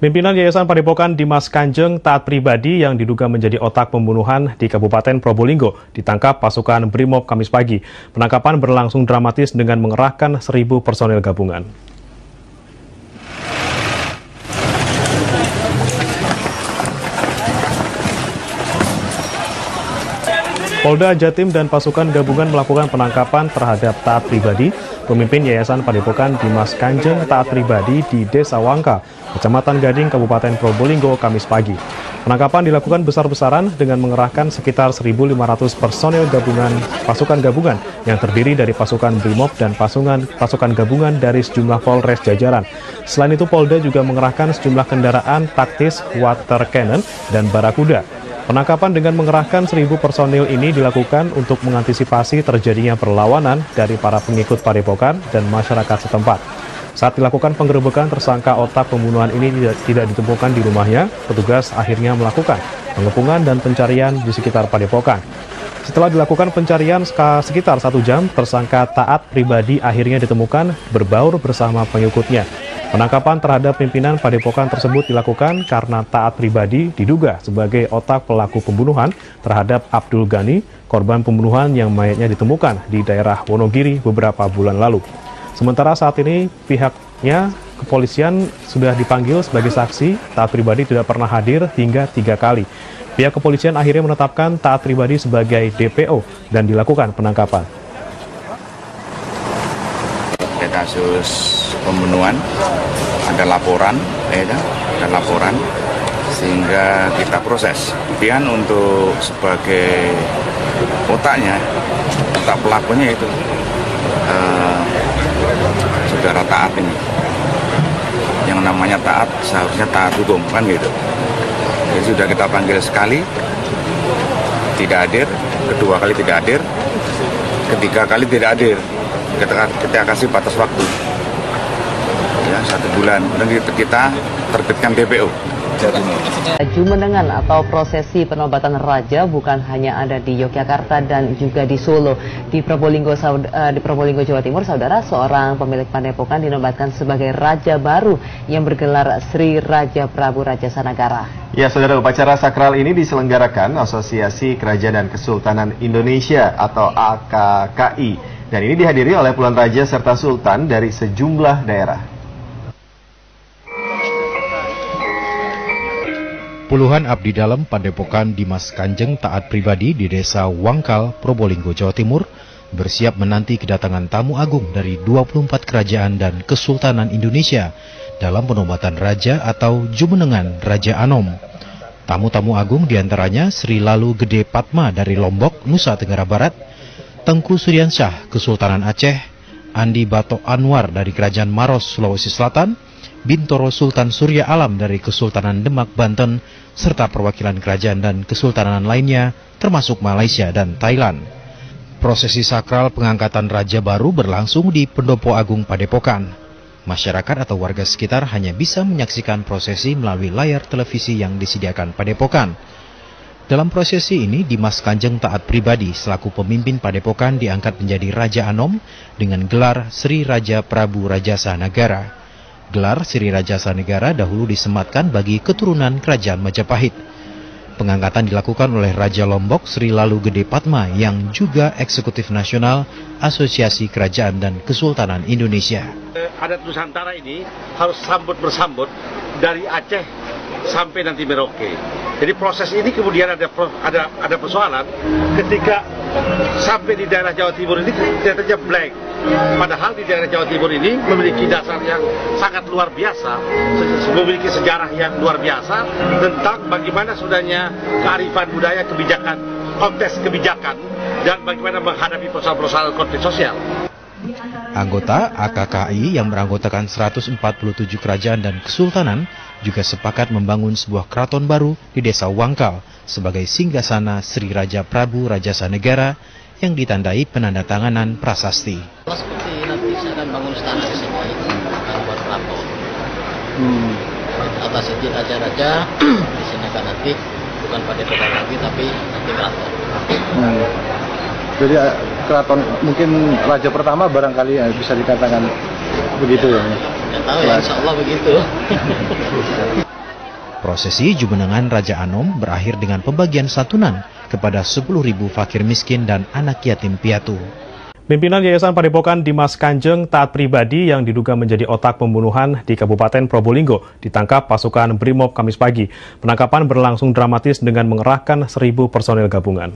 Pimpinan Yayasan Padepokan Dimas Kanjeng Taat Pribadi yang diduga menjadi otak pembunuhan di Kabupaten Probolinggo ditangkap pasukan Brimob Kamis pagi. Penangkapan berlangsung dramatis dengan mengerahkan 1.000 personel gabungan. Polda Jatim dan pasukan gabungan melakukan penangkapan terhadap Taat Pribadi, pemimpin Yayasan Padepokan Dimas Kanjeng Taat Pribadi di Desa Wangkal, Kecamatan Gading, Kabupaten Probolinggo, Kamis pagi. Penangkapan dilakukan besar-besaran dengan mengerahkan sekitar 1.500 personel pasukan gabungan yang terdiri dari pasukan Brimob dan pasukan gabungan dari sejumlah Polres jajaran. Selain itu, Polda juga mengerahkan sejumlah kendaraan taktis, water cannon, dan barakuda. Penangkapan dengan mengerahkan 1.000 personil ini dilakukan untuk mengantisipasi terjadinya perlawanan dari para pengikut Padepokan dan masyarakat setempat. Saat dilakukan penggerebekan, tersangka otak pembunuhan ini tidak ditemukan di rumahnya. Petugas akhirnya melakukan pengepungan dan pencarian di sekitar Padepokan. Setelah dilakukan pencarian sekitar 1 jam, tersangka Taat Pribadi akhirnya ditemukan berbaur bersama pengikutnya. Penangkapan terhadap pimpinan Padepokan tersebut dilakukan karena Taat Pribadi diduga sebagai otak pelaku pembunuhan terhadap Abdul Ghani, korban pembunuhan yang mayatnya ditemukan di daerah Wonogiri beberapa bulan lalu. Sementara saat ini pihaknya kepolisian sudah dipanggil sebagai saksi. Taat Pribadi tidak pernah hadir hingga 3 kali. Pihak kepolisian akhirnya menetapkan Taat Pribadi sebagai DPO dan dilakukan penangkapan. Kasus pembunuhan ada laporan, sehingga kita proses. Kemudian untuk sebagai otak pelakunya itu saudara Taat ini, yang namanya Taat seharusnya taat hukum kan gitu. Jadi sudah kita panggil sekali, tidak hadir, kedua kali tidak hadir, ketiga kali tidak hadir. Kita kasih batas waktu ya 1 bulan, dan kita terbitkan DPO. Jumenengan atau prosesi penobatan raja bukan hanya ada di Yogyakarta dan juga di Solo. Di Probolinggo, Jawa Timur, saudara, seorang pemilik padepokan dinobatkan sebagai raja baru yang bergelar Sri Raja Prabu Rajasa Nagara. Ya, saudara, upacara sakral ini diselenggarakan Asosiasi Kerajaan dan Kesultanan Indonesia atau AKKI. Dan ini dihadiri oleh puluhan raja serta sultan dari sejumlah daerah. Puluhan abdi dalam Padepokan Dimas Kanjeng Taat Pribadi di Desa Wangkal, Probolinggo, Jawa Timur bersiap menanti kedatangan tamu agung dari 24 kerajaan dan kesultanan Indonesia dalam penobatan raja atau Jumenengan Raja Anom. Tamu-tamu agung diantaranya Sri Lalu Gede Padma dari Lombok, Nusa Tenggara Barat, Tengku Suryansyah, Kesultanan Aceh, Andi Bato Anwar dari Kerajaan Maros, Sulawesi Selatan, Bintoro Sultan Surya Alam dari Kesultanan Demak, Banten, serta perwakilan kerajaan dan kesultanan lainnya, termasuk Malaysia dan Thailand. Prosesi sakral pengangkatan raja baru berlangsung di Pendopo Agung Padepokan. Masyarakat atau warga sekitar hanya bisa menyaksikan prosesi melalui layar televisi yang disediakan Padepokan. Dalam prosesi ini, Dimas Kanjeng Taat Pribadi selaku pemimpin Padepokan diangkat menjadi Raja Anom dengan gelar Sri Raja Prabu Rajasa Nagara. Gelar Sri Rajasa Nagara dahulu disematkan bagi keturunan Kerajaan Majapahit. Pengangkatan dilakukan oleh Raja Lombok Sri Lalu Gede Padma yang juga Eksekutif Nasional Asosiasi Kerajaan dan Kesultanan Indonesia. Adat Nusantara ini harus sambut bersambut dari Aceh sampai nanti Merauke. Jadi proses ini kemudian ada persoalan ketika sampai di daerah Jawa Timur ini ternyata blank. Padahal di daerah Jawa Timur ini memiliki dasar yang sangat luar biasa, memiliki sejarah yang luar biasa tentang bagaimana sudahnya kearifan budaya, kebijakan, konteks kebijakan, dan bagaimana menghadapi persoalan-persoalan konflik sosial. Anggota AKKI yang beranggotakan 147 kerajaan dan kesultanan juga sepakat membangun sebuah keraton baru di Desa Wangkal sebagai singgasana Sri Raja Prabu Rajasa Nagara yang ditandai penandatanganan prasasti. Seperti nanti saya akan bangun istana di sini, akan buat keraton. Atas izin raja-raja di sini akan nanti bukan padepokan lagi tapi nanti keraton. Jadi keraton mungkin raja pertama barangkali bisa dikatakan begitu ya? Nggak tahu ya, insya Allah begitu. Prosesi Jumenengan Raja Anom berakhir dengan pembagian santunan kepada 10.000 fakir miskin dan anak yatim piatu. Pimpinan Yayasan Padepokan Dimas Kanjeng taat pribadi yang diduga menjadi otak pembunuhan di Kabupaten Probolinggo ditangkap pasukan Brimob Kamis pagi. Penangkapan berlangsung dramatis dengan mengerahkan 1.000 personel gabungan.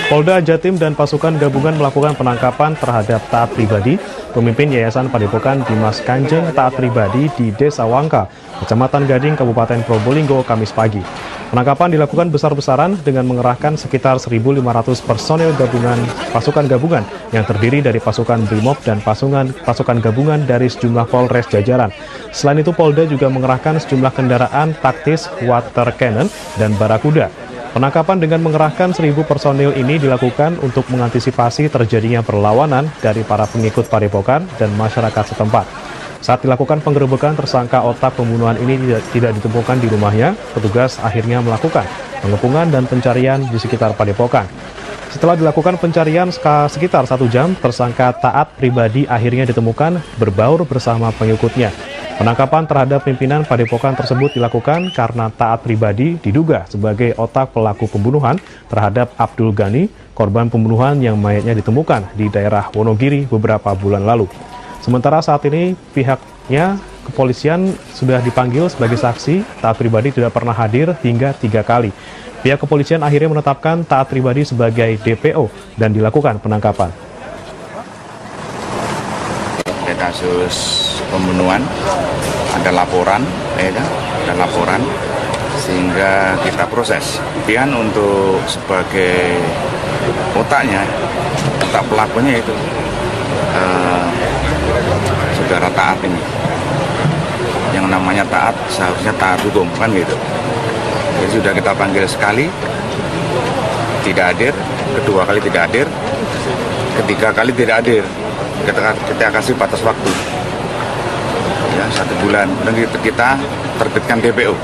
Polda Jatim dan pasukan gabungan melakukan penangkapan terhadap taat pribadi, pemimpin Yayasan Padepokan Dimas Kanjeng taat pribadi di Desa Wangka, Kecamatan Gading, Kabupaten Probolinggo, Kamis pagi. Penangkapan dilakukan besar-besaran dengan mengerahkan sekitar 1.500 personel pasukan gabungan yang terdiri dari pasukan Brimob dan pasukan gabungan dari sejumlah Polres jajaran. Selain itu, Polda juga mengerahkan sejumlah kendaraan taktis, water cannon, dan barakuda. Penangkapan dengan mengerahkan 1.000 personil ini dilakukan untuk mengantisipasi terjadinya perlawanan dari para pengikut Padepokan dan masyarakat setempat. Saat dilakukan penggerebekan, tersangka otak pembunuhan ini tidak ditemukan di rumahnya. Petugas akhirnya melakukan pengepungan dan pencarian di sekitar Padepokan. Setelah dilakukan pencarian sekitar 1 jam, tersangka taat pribadi akhirnya ditemukan berbaur bersama pengikutnya. Penangkapan terhadap pimpinan Padepokan tersebut dilakukan karena taat pribadi diduga sebagai otak pelaku pembunuhan terhadap Abdul Ghani, korban pembunuhan yang mayatnya ditemukan di daerah Wonogiri beberapa bulan lalu. Sementara saat ini pihaknya kepolisian sudah dipanggil sebagai saksi. Taat pribadi tidak pernah hadir hingga 3 kali. Pihak kepolisian akhirnya menetapkan taat pribadi sebagai DPO dan dilakukan penangkapan. Kasus pembunuhan ada laporan, sehingga kita proses. Kemudian untuk sebagai otak pelakunya itu saudara Taat ini, yang namanya Taat seharusnya taat hukum kan gitu. Jadi sudah kita panggil sekali, tidak hadir, kedua kali tidak hadir, ketiga kali tidak hadir. Kita kasih batas waktu ya 1 bulan, dan kita terbitkan DPO.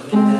Sudah